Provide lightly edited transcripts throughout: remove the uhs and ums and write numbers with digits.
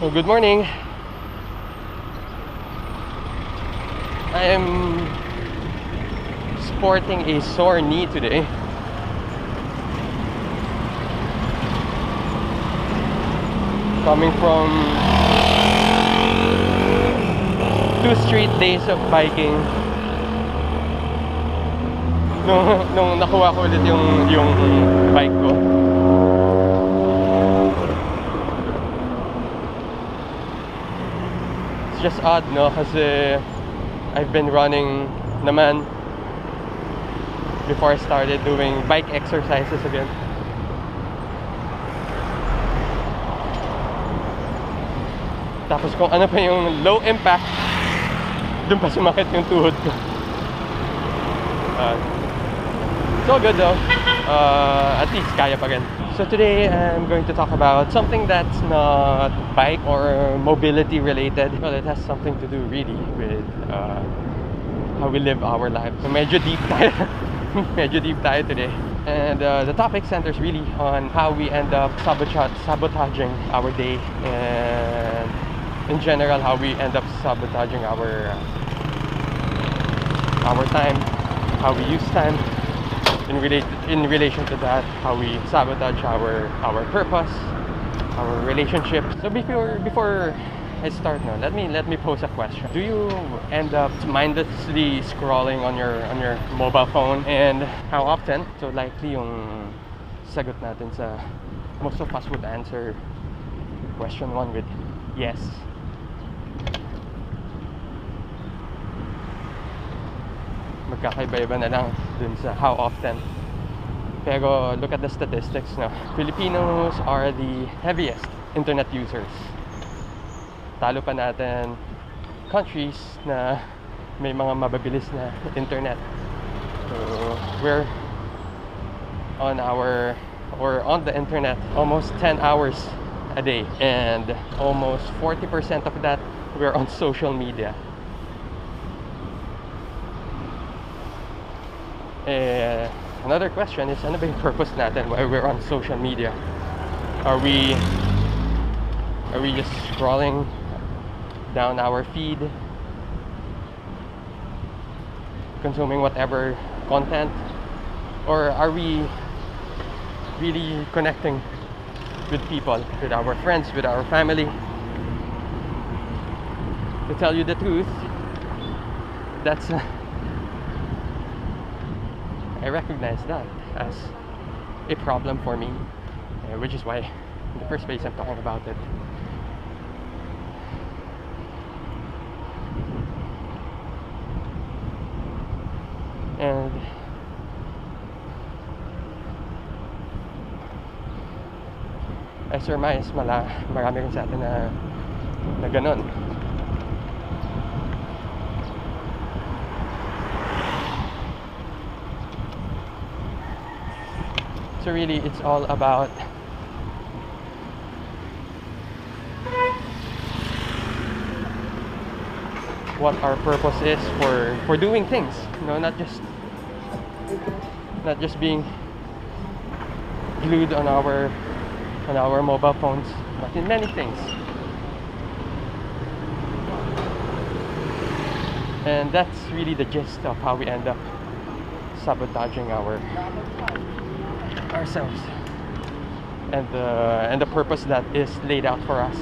So good morning. I am sporting a sore knee today. Coming from 2 straight days of biking. Nung nakuha ko ulit yung bike ko. It's just odd, no? Kasi I've been running naman before I started doing bike exercises again. Tapos kung ano pa yung low impact, dun pa sumakit yung tuhod ko. It's all good though. At least kaya pa rin. So today I'm going to talk about something that's not bike or mobility related. Well, it has something to do really with how we live our lives. So medyo deep tayo. Medyo deep tayo today. And the topic centers really on how we end up sabotaging our day, and in general how we end up sabotaging our time, how we use time. In relation to that, how we sabotage our purpose, our relationship. So before I start now, let me pose a question. Do you end up mindlessly scrolling on your mobile phone, and how often? So likely yung sagot natin sa most of us would answer question 1 with yes. Magkakaiba-iba na lang dun sa how often. Pero look at the statistics, no? Filipinos are the heaviest internet users. Talo pa natin countries na may mga mababilis na internet. So we're on the internet almost 10 hours a day, and almost 40% of that we're on social media. Another question is, ano ba yung purpose natin why we're on social media? Are we just scrolling down our feed, consuming whatever content, or are we really connecting with people, with our friends, with our family? To tell you the truth, that's I recognize that as a problem for me, which is why in the first place I'm talking about it. And I surmise marami rin sa atin na ganun. So really, it's all about what our purpose is for doing things. You know, not just being glued on our mobile phones, but in many things. And that's really the gist of how we end up sabotaging ourselves and the purpose that is laid out for us.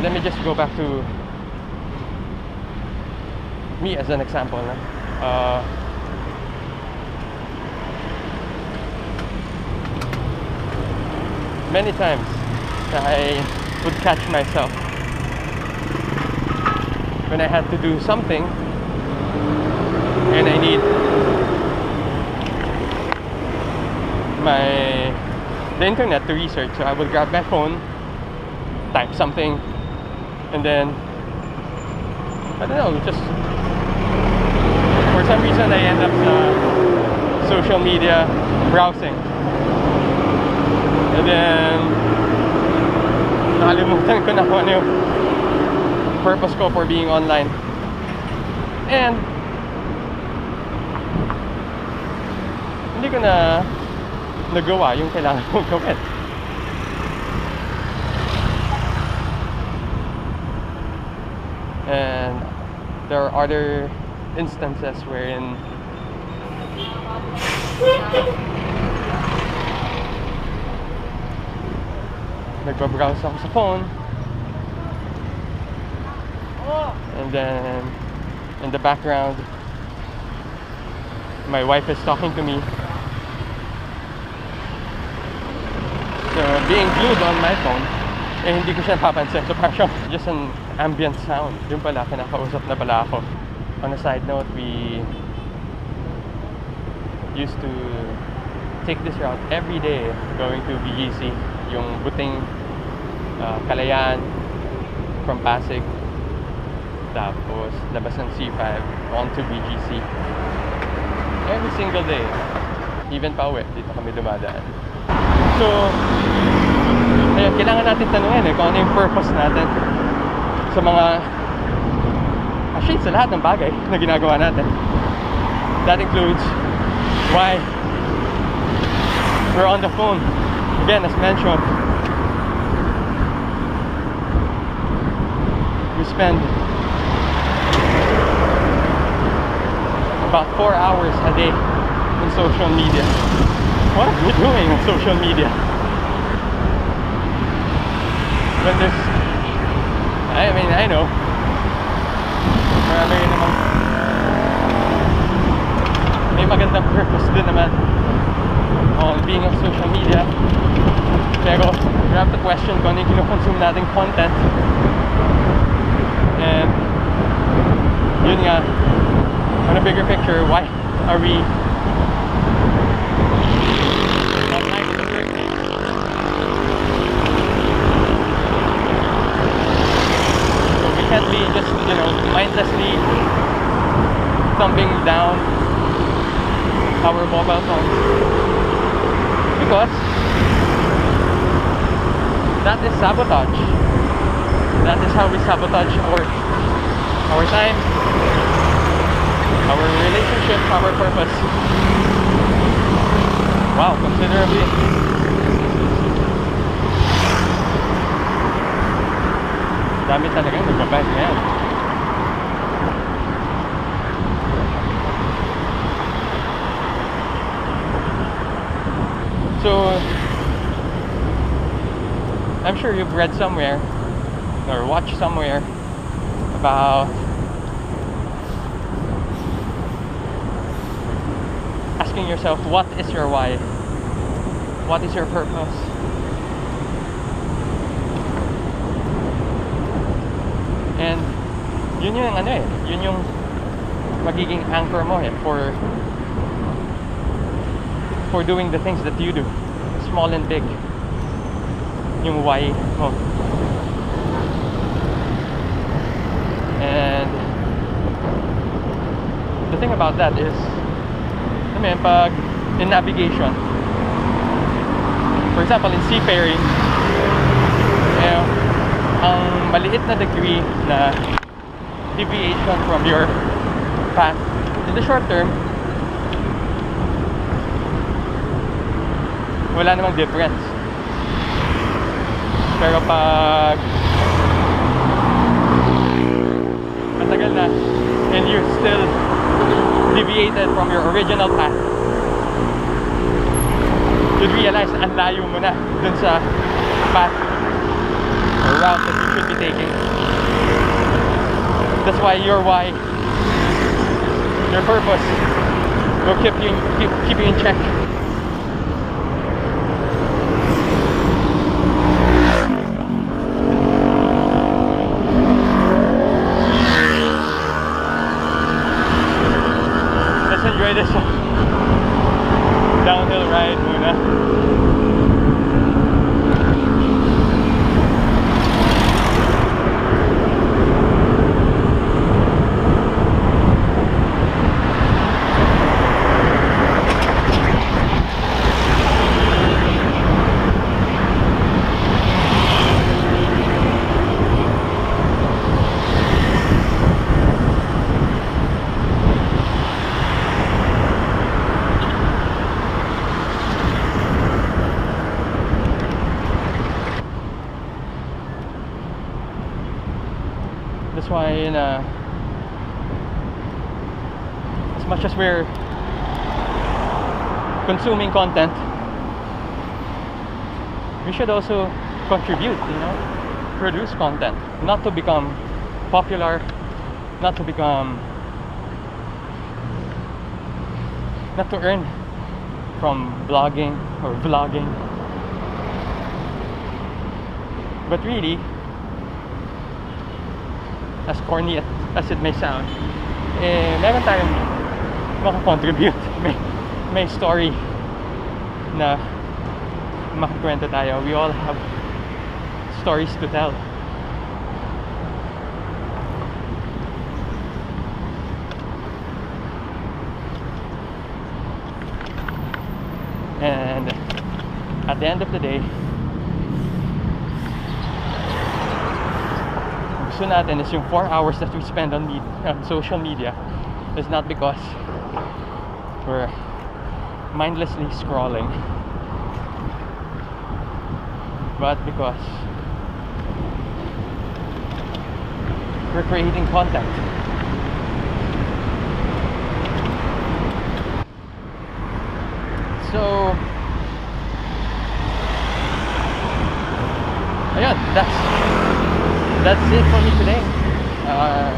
Let me just go back to me as an example. Many times I would catch myself when I had to do something and I need the internet to research. So I would grab my phone, type something, and then I don't know, just for some reason I end up social media browsing. And then nakalimutan ko na kung ano yung purpose ko for being online. And hindi ko na nagawa yung kailangan kong gawin. And there are other instances wherein nagbabrowse ako sa phone, and then in the background my wife is talking to me. So being glued on my phone, hindi ko siya napapansin. So parang just an ambient sound. Yung pala, kinakausap na pala ako. On a side note, we used to take this route every day going to BGC, yung Buting Kalayaan from Pasig, tapos labas ng C5 onto BGC every single day, even pa uwi dito kami dumadaan. So ayun, kailangan natin tanungin kung ano yung purpose natin sa mga actually sa lahat ng bagay na ginagawa natin. That includes why we're on the phone. Again, as mentioned, we spend about 4 hours a day on social media. What are we doing on social media? When there's, I mean, I know, marami naman, may magandang purpose din naman on being on social media. Pero we have to question kung ano yung kinoconsume nating content. And yun nga, on a bigger picture, why are we online in the first place? So we can't be just, you know, mindlessly thumbing down our mobile phones, because that is sabotage. That is how we sabotage our time, our relationship, our purpose. Wow, considerably. Dami talagang nagbabayad ngayon. So I'm sure you've read somewhere or watched somewhere about asking yourself, what is your why? What is your purpose? And yun yung ano yun yung magiging anchor mo for doing the things that you do, small and big. Yung why mo. And the thing about that is, I mean, pag in navigation, for example in seafaring, ang maliit na degree na deviation from your path in the short term, wala namang difference. Pero pag matagal na and you're still deviated from your original path, you'd realize ang layo mo na dun sa path or route that you should be taking. That's why your why, your purpose, will keep you in check. Let's enjoy this downhill ride muna. why as much as we're consuming content, we should also contribute, produce content, not to become popular, not to earn from blogging or vlogging, but really, as corny as it may sound, meron tayong makakontribute. May story na makakwento tayo. We all have stories to tell. And at the end of the day, gusto natin is yung 4 hours that we spend on social media is not because we're mindlessly scrolling, but because we're creating content. So ayun, that's it for me today. I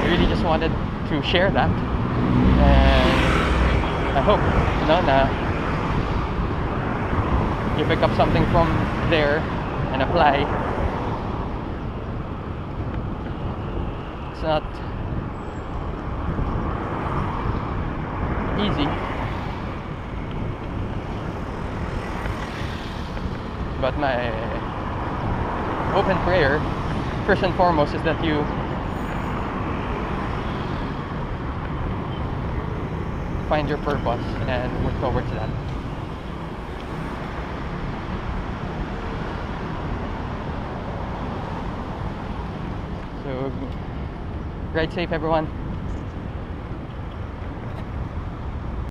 really just wanted to share that, and I hope na you pick up something from there and apply. It's not easy, but my open prayer, first and foremost, is that you find your purpose and work towards that. So, ride safe, everyone.